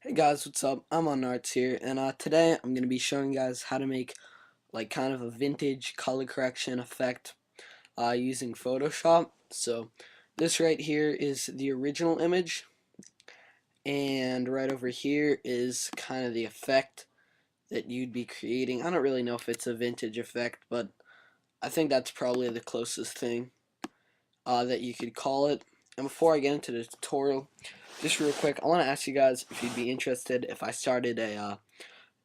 Hey guys, what's up? I'm IModernArts here, and today I'm going to be showing you guys how to make like kind of a vintage color correction effect using Photoshop. So this right here is the original image, and right over here is kind of the effect that you'd be creating. I don't really know if it's a vintage effect, but I think that's probably the closest thing that you could call it. And before I get into the tutorial, just real quick, I want to ask you guys if you'd be interested if I started a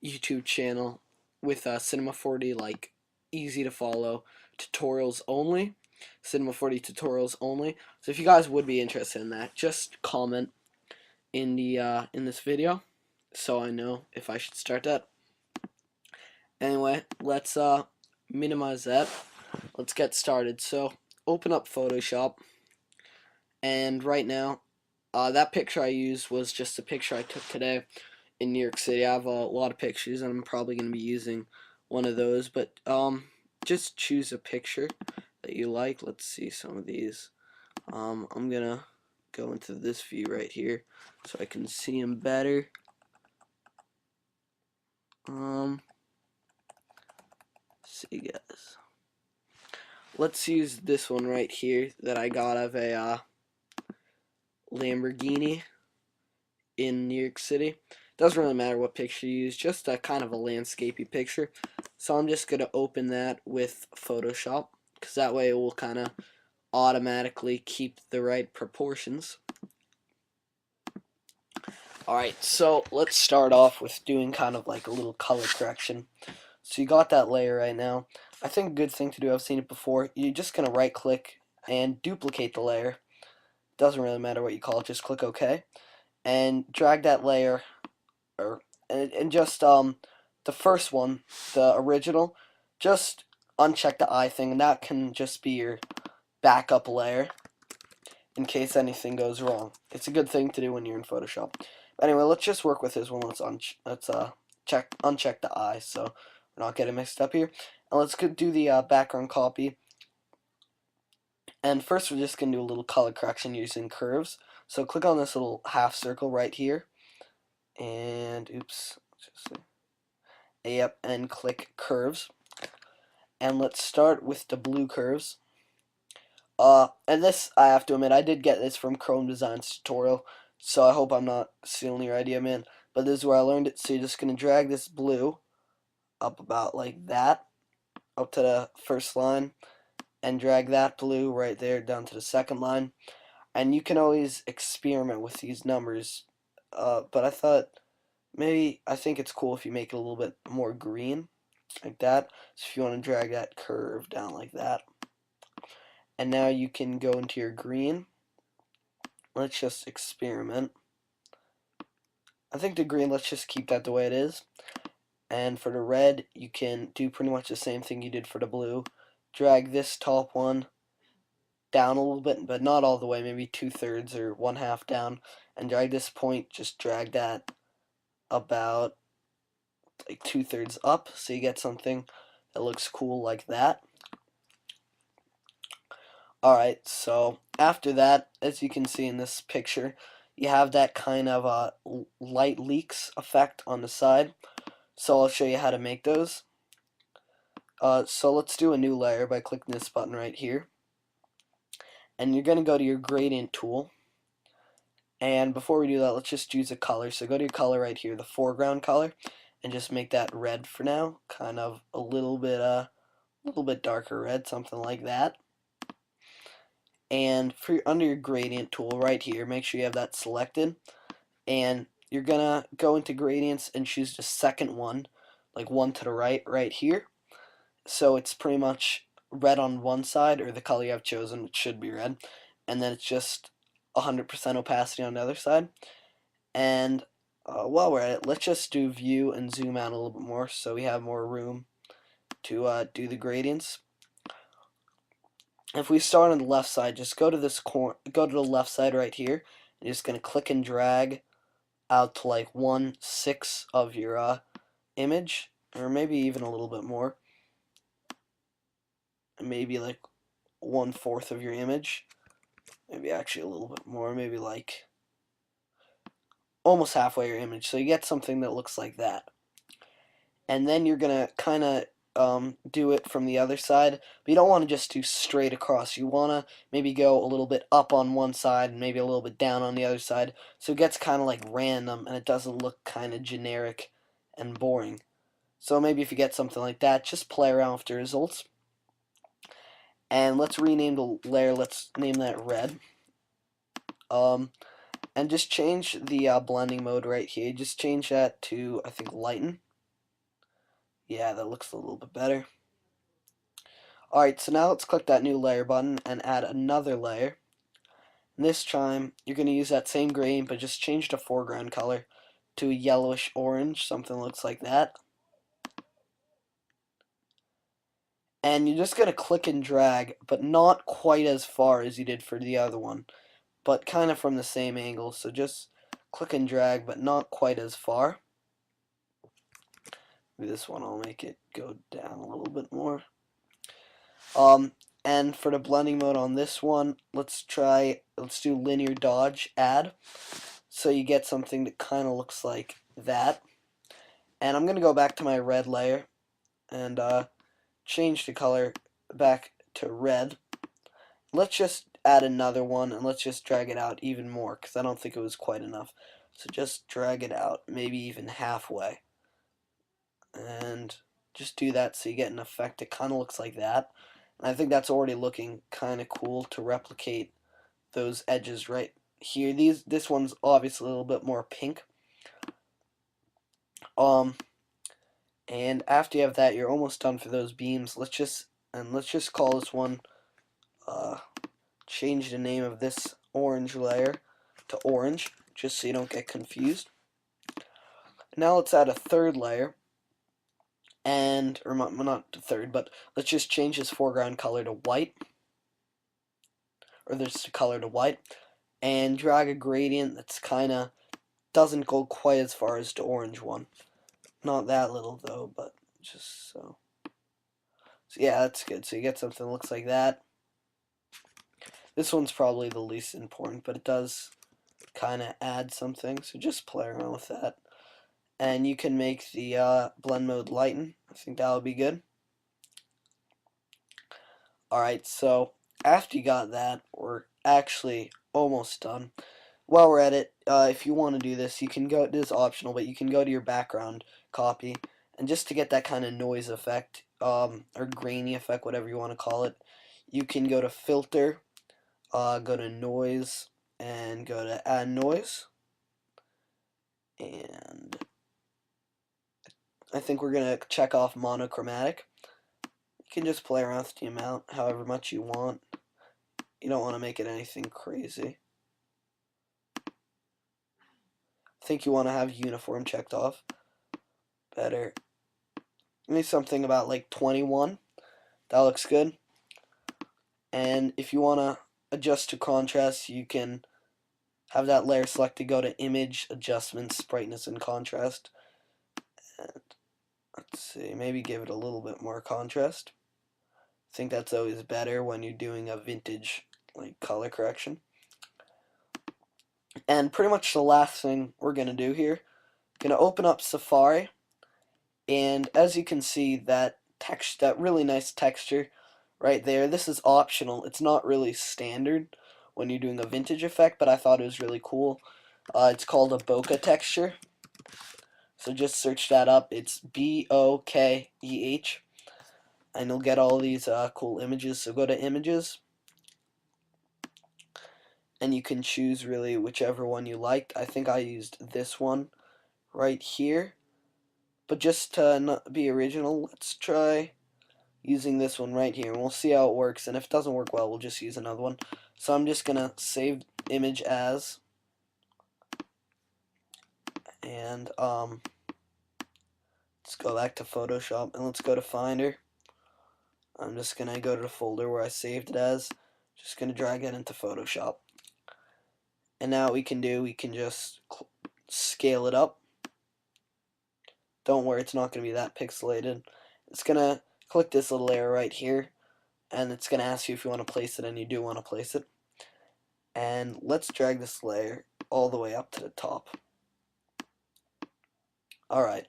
YouTube channel with Cinema 40, like easy to follow tutorials only. Cinema 40 tutorials only. So if you guys would be interested in that, just comment in the in this video so I know if I should start that. Anyway, let's minimize that. Let's get started. So open up Photoshop, and right now that picture I used was just a picture I took today in New York City. I have a lot of pictures, and I'm probably going to be using one of those, but just choose a picture that you like. Let's see some of these. I'm going to go into this view right here so I can see them better. See guys. Let's use this one right here that I got of a Lamborghini in New York City. Doesn't really matter what picture you use, just a kind of a landscapey picture. So I'm just going to open that with Photoshop, because that way it will kind of automatically keep the right proportions. Alright, so let's start off with doing kind of like a little color correction. So you got that layer right now. I think a good thing to do, I've seen it before, you're just going to right click and duplicate the layer. Doesn't really matter what you call it, just click OK. And drag that layer, and just the first one, the original, just uncheck the eye thing, and that can just be your backup layer in case anything goes wrong. It's a good thing to do when you're in Photoshop. Anyway, let's just work with this one. Let's uncheck the eye so we're not getting mixed up here. And let's do the background copy. And first we're just going to do a little color correction using curves. So click on this little half circle right here. And oops, yep, and click curves. And let's start with the blue curves. And this, I have to admit, I did get this from Chrome Designs tutorial, so I hope I'm not stealing your idea, man. But this is where I learned it. So you're just gonna drag this blue up about like that, up to the first line, and drag that blue right there down to the second line. And you can always experiment with these numbers, but I think it's cool if you make it a little bit more green, like that. So if you want to drag that curve down like that. And now you can go into your green. Let's just experiment. I think the green, let's just keep that the way it is. And for the red, you can do pretty much the same thing you did for the blue. Drag this top one down a little bit, but not all the way, maybe 2/3 or 1/2 down. And drag this point, just drag that about like 2/3 up, so you get something that looks cool like that. Alright, so after that, as you can see in this picture, you have that kind of light leaks effect on the side. So I'll show you how to make those. So let's do a new layer by clicking this button right here. And you're going to go to your gradient tool. And before we do that, let's just choose a color. So go to your color right here, the foreground color, and just make that red for now. Kind of a little bit darker red, something like that. And for under your gradient tool right here, make sure you have that selected, and you're gonna go into gradients and choose the second one, like one to the right here. So it's pretty much red on one side, or the color you have chosen, it should be red, and then it's just 100% opacity on the other side. And while we're at it, let's just do view and zoom out a little bit more so we have more room to do the gradients. If we start on the left side, just go to the left side right here. You're just gonna click and drag out to like 1/6 of your image, or maybe even a little bit more. Maybe like 1/4 of your image. Maybe actually a little bit more. Maybe like almost halfway your image. So you get something that looks like that. And then you're going to kind of do it from the other side, but you don't want to just do straight across. You want to maybe go a little bit up on one side and maybe a little bit down on the other side, so it gets kind of like random and it doesn't look kind of generic and boring. So maybe if you get something like that, just play around with the results. And let's rename the layer. Let's name that red. And just change the blending mode right here. Just change that to, I think, lighten. Yeah, that looks a little bit better. Alright, so now let's click that new layer button and add another layer. And this time, you're going to use that same gradient, but just change the foreground color to a yellowish orange, something that looks like that. And you're just going to click and drag, but not quite as far as you did for the other one, but kind of from the same angle. So just click and drag, but not quite as far. Maybe this one I'll make it go down a little bit more. And for the blending mode on this one, let's do linear dodge add. So you get something that kind of looks like that. And I'm going to go back to my red layer and change the color back to red. Let's just add another one and let's just drag it out even more because I don't think it was quite enough. So just drag it out, maybe even halfway. And just do that so you get an effect that kind of looks like that. And I think that's already looking kind of cool to replicate those edges right here. This one's obviously a little bit more pink. And after you have that, you're almost done for those beams. Let's just call this one, change the name of this orange layer to orange, just so you don't get confused. Now let's add a third layer, and, or not the third, but let's just change this foreground color to white, or this color to white, and drag a gradient that's kind of doesn't go quite as far as the orange one. Not that little though, but just so. So yeah, that's good. So you get something that looks like that. This one's probably the least important, but it does kind of add something. So just play around with that. And you can make the blend mode lighten. I think that would be good. Alright, so after you got that, we're actually almost done. While we're at it, if you want to do this, you can go, this is optional, but you can go to your background copy, and just to get that kind of noise effect, or grainy effect, whatever you want to call it, you can go to filter, go to noise, and go to add noise, and I think we're going to check off monochromatic. You can just play around with the amount however much you want. You don't want to make it anything crazy. I think you want to have uniform checked off. Better. Maybe something about like 21. That looks good. And if you want to adjust to contrast, you can have that layer selected, go to image, adjustments, brightness and contrast. And let's see, maybe give it a little bit more contrast. I think that's always better when you're doing a vintage like color correction. And pretty much the last thing we're going to do here, going to open up Safari, and as you can see, that really nice texture right there, this is optional. It's not really standard when you're doing a vintage effect, but I thought it was really cool. It's called a bokeh texture. So just search that up. It's Bokeh, and you'll get all these cool images. So go to images, and you can choose really whichever one you liked. I think I used this one right here. But just to not be original, let's try using this one right here, and we'll see how it works. And if it doesn't work well, we'll just use another one. So I'm just gonna save image as, and let's go back to Photoshop and let's go to Finder. I'm just gonna go to the folder where I saved it as. Just gonna drag it into Photoshop. And now we can just scale it up. Don't worry, it's not gonna be that pixelated. It's gonna click this little arrow right here, and it's gonna ask you if you want to place it, and you do want to place it. And let's drag this layer all the way up to the top. Alright,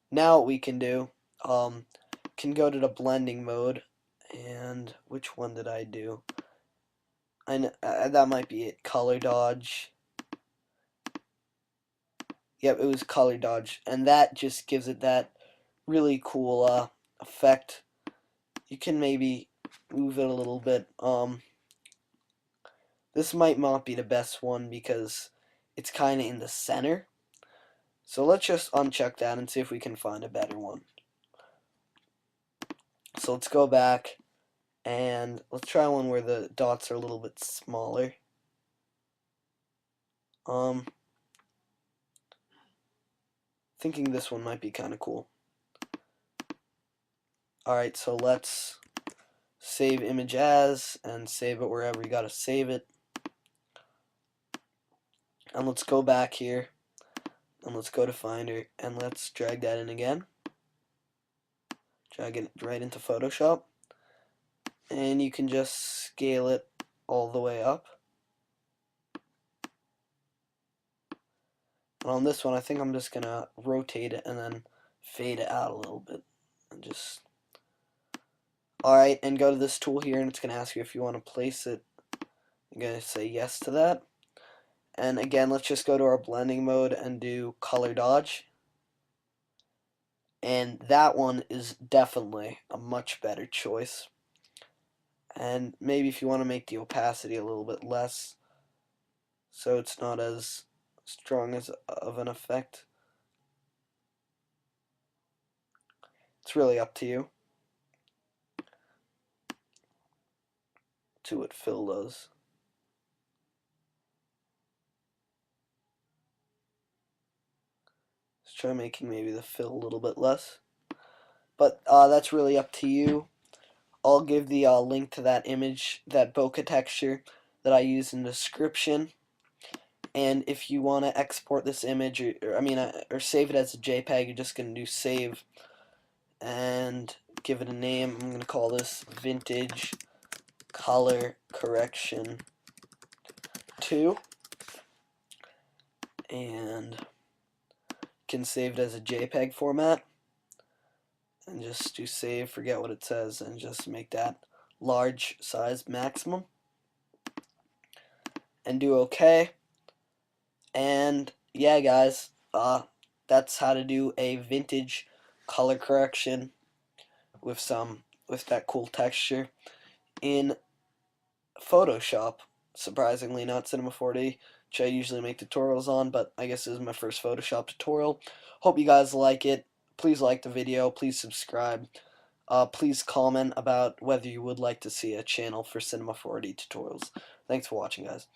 now what we can do, can go to the blending mode, and which one did I do? That might be it, color dodge. Yep, it was color dodge, and that just gives it that really cool effect. You can maybe move it a little bit. This might not be the best one because it's kind of in the center. So let's just uncheck that and see if we can find a better one. So let's go back and let's try one where the dots are a little bit smaller. Thinking this one might be kind of cool. Alright, so let's save image as and save it wherever you gotta save it. And let's go back here and let's go to Finder and let's drag that in again. Drag it right into Photoshop. And you can just scale it all the way up. And on this one, I think I'm just gonna rotate it and then fade it out a little bit. And just alright, and go to this tool here and it's gonna ask you if you want to place it. I'm gonna say yes to that. And again, let's just go to our blending mode and do color dodge. And that one is definitely a much better choice. And maybe if you want to make the opacity a little bit less, so it's not as strong as of an effect. It's really up to you. To what Phil does. Let's try making maybe the fill a little bit less. But that's really up to you. I'll give the link to that image, that bokeh texture that I use in the description. And if you want to export this image, or save it as a JPEG, you're just going to do save and give it a name. I'm going to call this Vintage Color Correction 2. And you can save it as a JPEG format. And just do save, forget what it says, and just make that large size maximum. And do OK. And yeah, guys, that's how to do a vintage color correction with that cool texture in Photoshop. Surprisingly, not Cinema 4D, which I usually make tutorials on, but I guess this is my first Photoshop tutorial. Hope you guys like it. Please like the video. Please subscribe. Please comment about whether you would like to see a channel for Cinema 4D tutorials. Thanks for watching, guys.